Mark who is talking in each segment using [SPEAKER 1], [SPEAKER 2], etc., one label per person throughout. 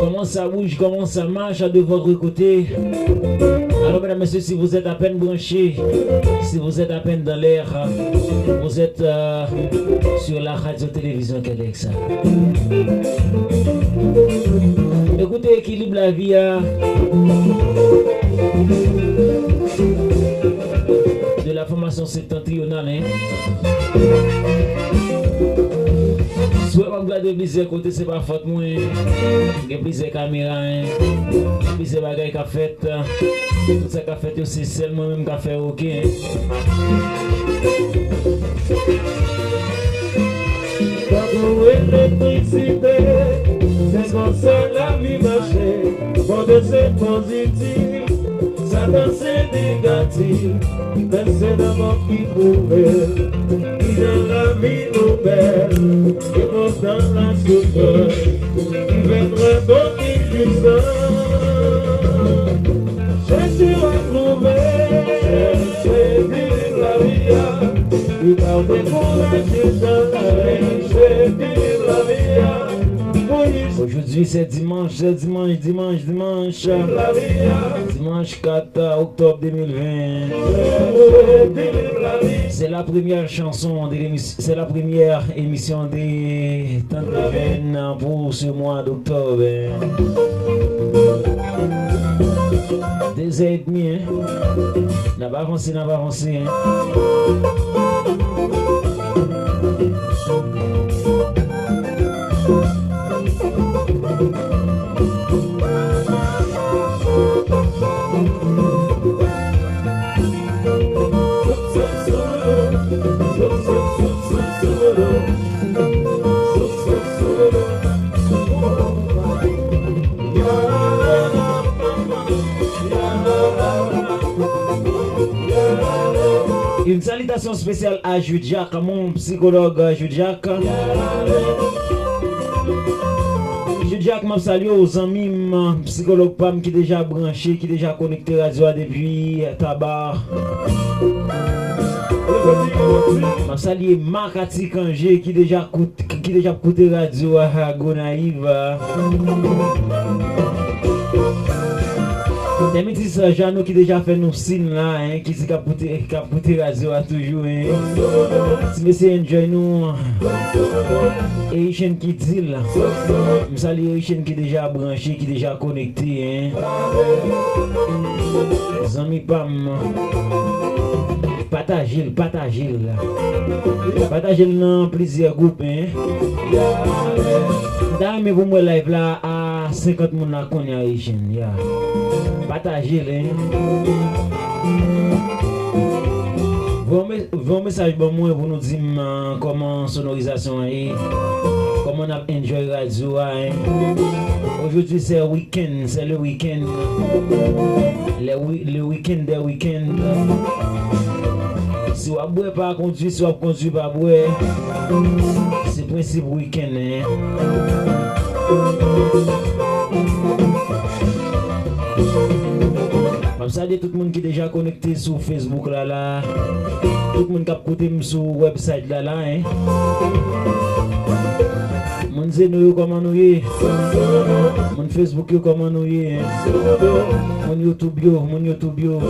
[SPEAKER 1] Comment ça bouge, comment ça marche de votre côté. Alors mesdames et messieurs, si vous êtes à peine branchés, si vous êtes à peine dans l'air, vous êtes sur la radio-télévision Quédex. Écoutez, équilibre la vie. De la formation septentrionale. Si vous regardez plusieurs côtés, c'est pas faute moi. Il y a plusieurs caméras, plusieurs bagages qu'a fait. Tout ça qu'a fait, c'est seulement même qu'a fait OK.
[SPEAKER 2] Quand on l'électricité, c'est comme ça la vie marche. Pour de c'est positif, ça danse négatif. Mais c'est d'abord qui pouvait, qui donne la vie nouvelle. Et pourtant la souffrance, qui viendra d'autres puissants. Jésus a trouvé, c'est vivre la vie. Il parle de courage dans la vie, c'est vivre la vie.
[SPEAKER 1] Aujourd'hui c'est dimanche 4 octobre 2020. C'est la première chanson de l'émission, c'est la première émission des temps de jeunes pour ce mois d'octobre. 2 heures et demie, n'a pas avancé, Une salutation spéciale à Jude Jacques, mon psychologue Jude Jacques. Jude Jacques m'a salué aux amis psychologue Pam qui déjà branché, qui déjà connecté radio depuis Tabar. M'a salué Marcati Kangé qui déjà écouté radio à Gonaïve. Des métis Jeannot qui déjà fait nos signes là, qui s'est capoté radio à toujours. Si monsieur enjoy nous, et Echen qui dit là, je salue Echen qui déjà branché, qui déjà connecté. Les amis Pam, partagez dans plusieurs groupes. D'ailleurs, vous me live là à 50 personnes à connaître Echen. Partagez-les. Vos messages pour moi pour nous dire comment sonorisation est, comment on a enjoy radio. Aujourd'hui c'est le week-end. Le week-end des week-ends. Si vous ne pas conduire, si vous conduisez pas boire, c'est le principe week-end. Je salue tout le monde qui est déjà connecté sur Facebook là. Tout le monde qui a écouté sur le website là. Mon Zeno comment nous y est. Mon Facebook comment nous y est. Mon YouTube yo.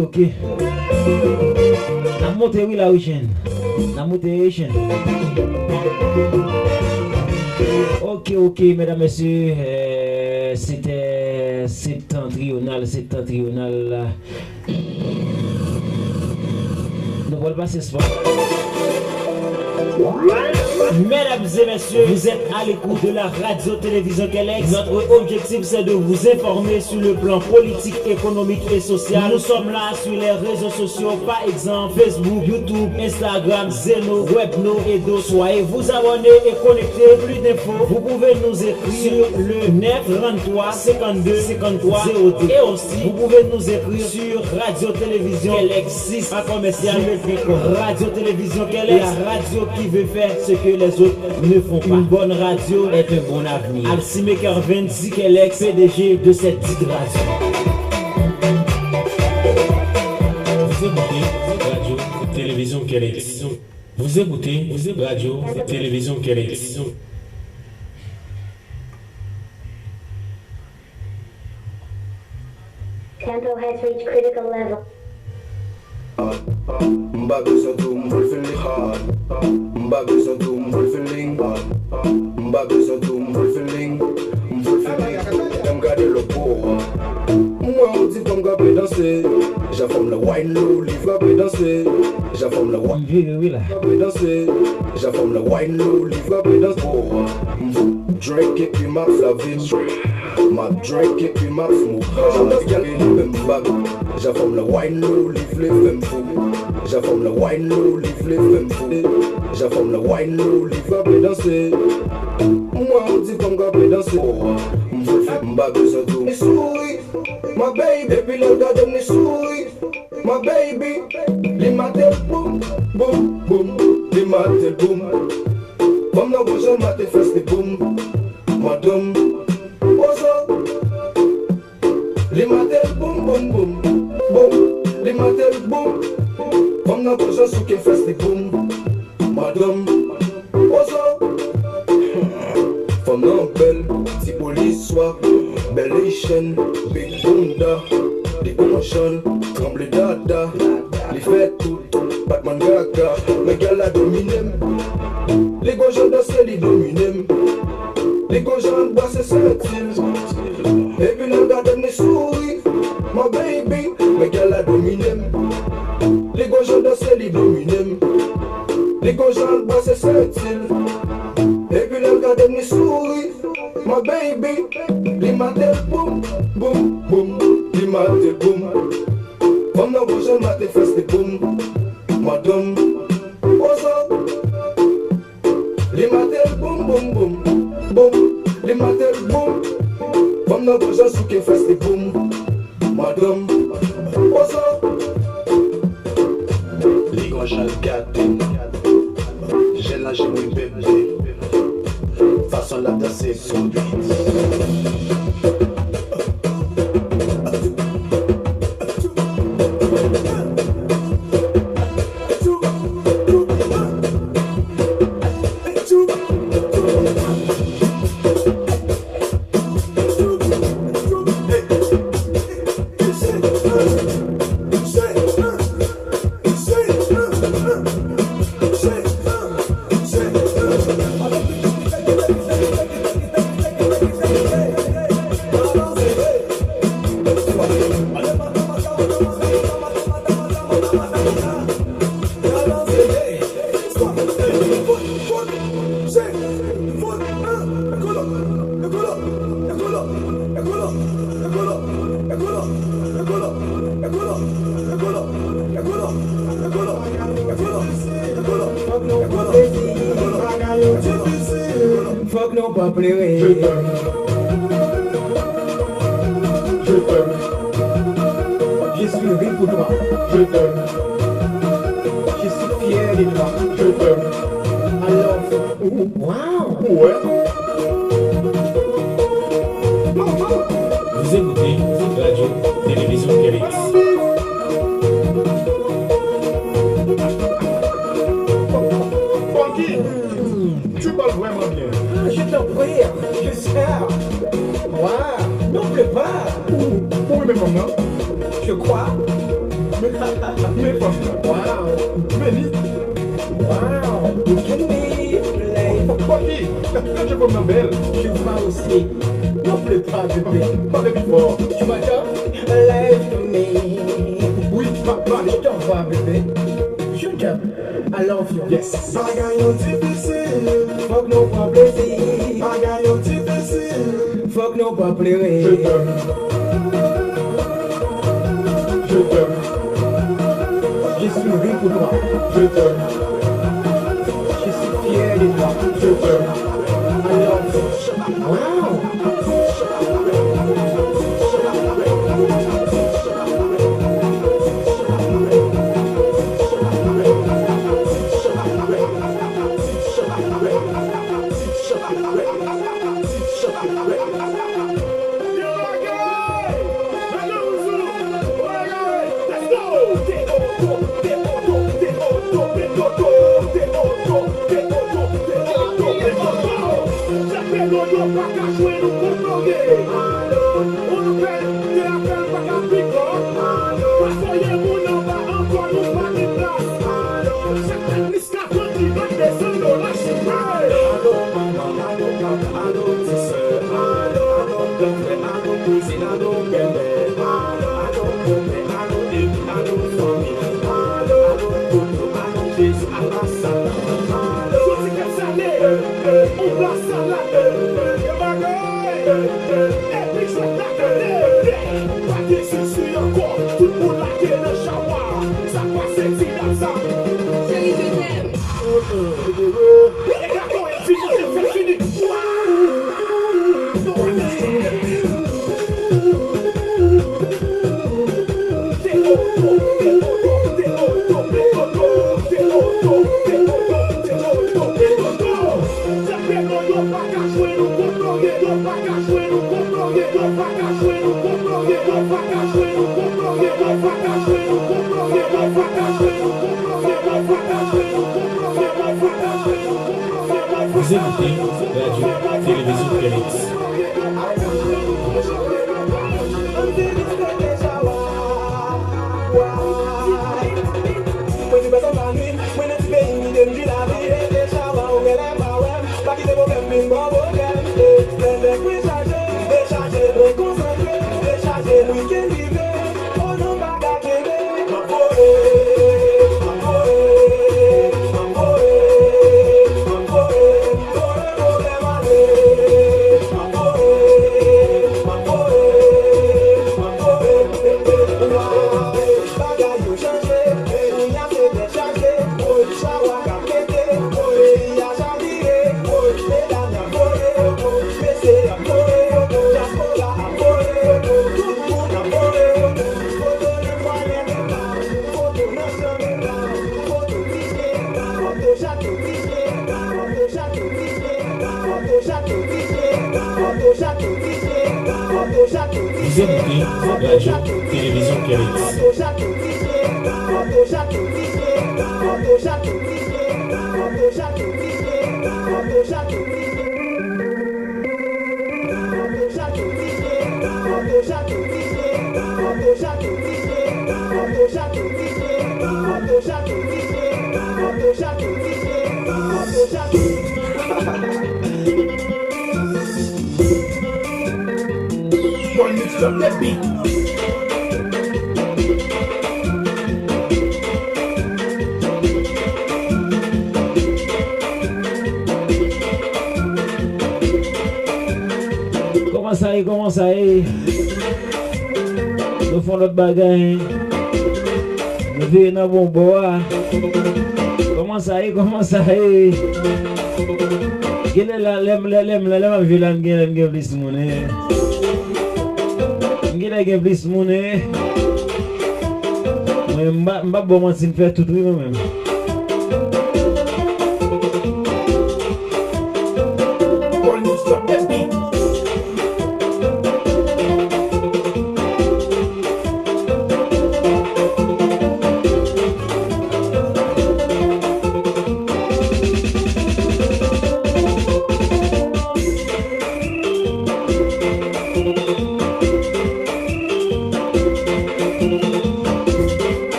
[SPEAKER 1] Ok. La montée, oui, la chaîne. La montée, chaîne. Ok, mesdames, messieurs. C'était septentrional. Nous allons passer ce soir. Mesdames et messieurs, vous êtes à l'écoute de la radio-télévision Kelex. Notre objectif, c'est de vous informer sur le plan politique, économique et social. Nous sommes là sur les réseaux sociaux, par exemple Facebook, YouTube, Instagram, Zeno, Webno et d'autres. Soyez vous abonnez et connectez. Plus d'infos, vous pouvez nous écrire sur le 933 52 53 02. Et aussi, vous pouvez nous écrire sur radio-télévision Kelex 6 à commercial. Radio-télévision Kelex, la radio qui veut faire ce que les autres ne font pas. Une bonne radio est un bon avenir. Alcime Kervin, Kelex, PDG de cette petite radio.
[SPEAKER 2] Vous écoutez radio télévision Kelex. Vous écoutez radio télévision Kelex.
[SPEAKER 3] Tempo has reached critical level.
[SPEAKER 4] Mba besoin tout m'vole feeling hard. Mba besoin tout m'vole feeling hard. Mba besoin tout m'vole feeling. J'aime garder le pot. Moi on dit qu'on va danser. J'affirme le wine low, livre va danser. J'affirme le wine va danser. J'affirme le wine low, livre va danser. Drink et puis ma flavine. Ma drink et puis ma smoke. J'affirme le wine low, livre les femmes fous. J'affirme le wine low, livre les femmes fous. J'affirme le wine low, livre va danser. Moi on dit qu'on va danser. Mba besoin de me souris, my baby. Et puis l'autre de me souris, my baby. Les matins boum, boum, boum. Les matins boum. Comme dans vos jeunes matins festes boum. Madame, ozo. Les matins boum, boum, boum, boum. Les matins boum. Comme dans vos jeunes souquets festes boum. Madame, ozo. Femme non belle, si police soit belle et chaîne, big bunda, des conchons, tremble dada, les fait tout, Batman gaga, mais gars la dominem, les gojans dansent les dominem, les gojans bassent sentent-ils, et puis le gars donne les souris, my baby, mais gars la dominem, les gojans dansent les dominem, les gojans bassent sentent-ils. Et puis le gars de me sourit, my baby. Les matins boum, boum, boum. Les matins boum. Comme dans vos jeunes matins festes boum. Madame, ozo. Les matins boum, boum, boum, boum. Les matins boum. Comme dans vos jeunes souquets festes boum. Madame, ozo. Les gars j'en gâté. J'ai lâché mon bébé. Façon la danser sur le beat.
[SPEAKER 5] non pas pleurer.
[SPEAKER 4] Je t'aime. Je t'aime.
[SPEAKER 5] Je suis né pour toi.
[SPEAKER 4] Je t'aime.
[SPEAKER 5] Je suis fier de toi.
[SPEAKER 4] Je t'aime.
[SPEAKER 5] Alors, wow.
[SPEAKER 4] Ouais.
[SPEAKER 6] Vous écoutez Radio Télévision Québec.
[SPEAKER 4] Funky, tu parles vraiment bien.
[SPEAKER 5] Je t'en prie, je sers. Wow, non pleure pas.
[SPEAKER 4] Oui, mais maman.
[SPEAKER 5] Je crois.
[SPEAKER 4] Mais papa.
[SPEAKER 5] Wow,
[SPEAKER 4] Mais ni.
[SPEAKER 5] wow. You can be like.
[SPEAKER 4] Funky, quand je vois ma belle,
[SPEAKER 5] Je vois aussi. Non pleure pas, bébé.
[SPEAKER 4] parlez plus fort.
[SPEAKER 5] Tu m'attends? Like me.
[SPEAKER 4] Oui, papa.
[SPEAKER 5] Je t'envoie, bébé. Je t'aime. I love you.
[SPEAKER 4] Yes.
[SPEAKER 5] Bagaille difficile. Fuck non pas plaisir. Bagaille difficile. Fuck non pas pleurer.
[SPEAKER 4] Je t'aime. Je t'aime.
[SPEAKER 5] Je suis né pour toi.
[SPEAKER 4] Je t'aime.
[SPEAKER 5] Je suis fier de toi.
[SPEAKER 4] Je t'aime.
[SPEAKER 5] I love you. Wow.
[SPEAKER 6] Vous écoutez Radio Télévision Québec. Vous écoutez Radio Télévision Québec.
[SPEAKER 4] One mix up that beat.
[SPEAKER 1] Comment ça est? Nous faisons notre bagaille. Nous vivons dans bon bois. Comment ça est? Quelle est la violence qui est plus monnaie? Qui est plus monnaie? Moi, je bon mentir faire tout moi-même.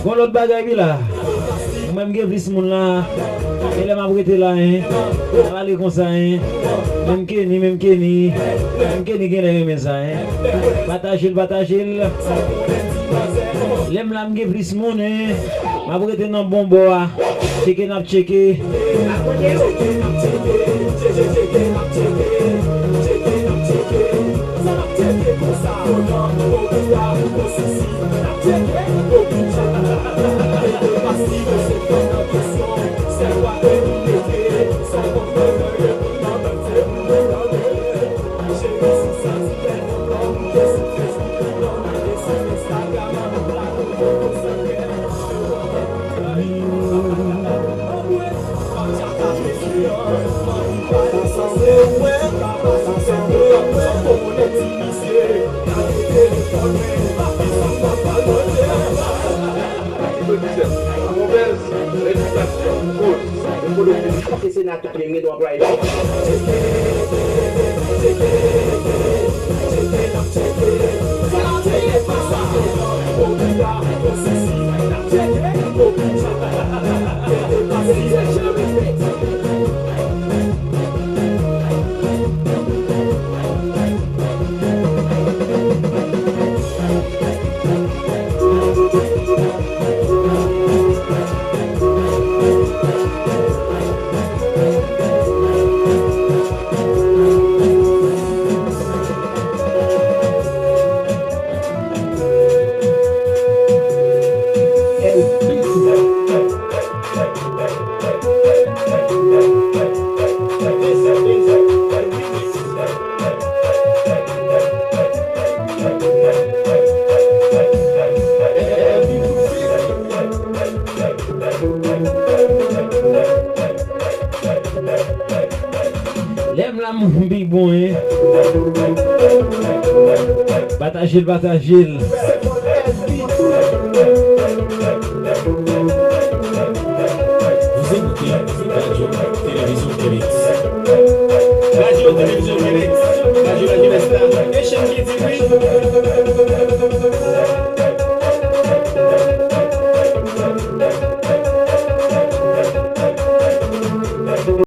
[SPEAKER 1] Bon l'autre bagaille là. Même que plus moun là. Elle m'a prêté là hein. Elle va aller comme ça hein. Même Kenny qui aime ça hein. Partager. L'aime là m'ge plus moun hein. M'a prêté dans bon bois. Checker. Big boy. Batagil.
[SPEAKER 6] Vous écoutez Radio Télévision Québec.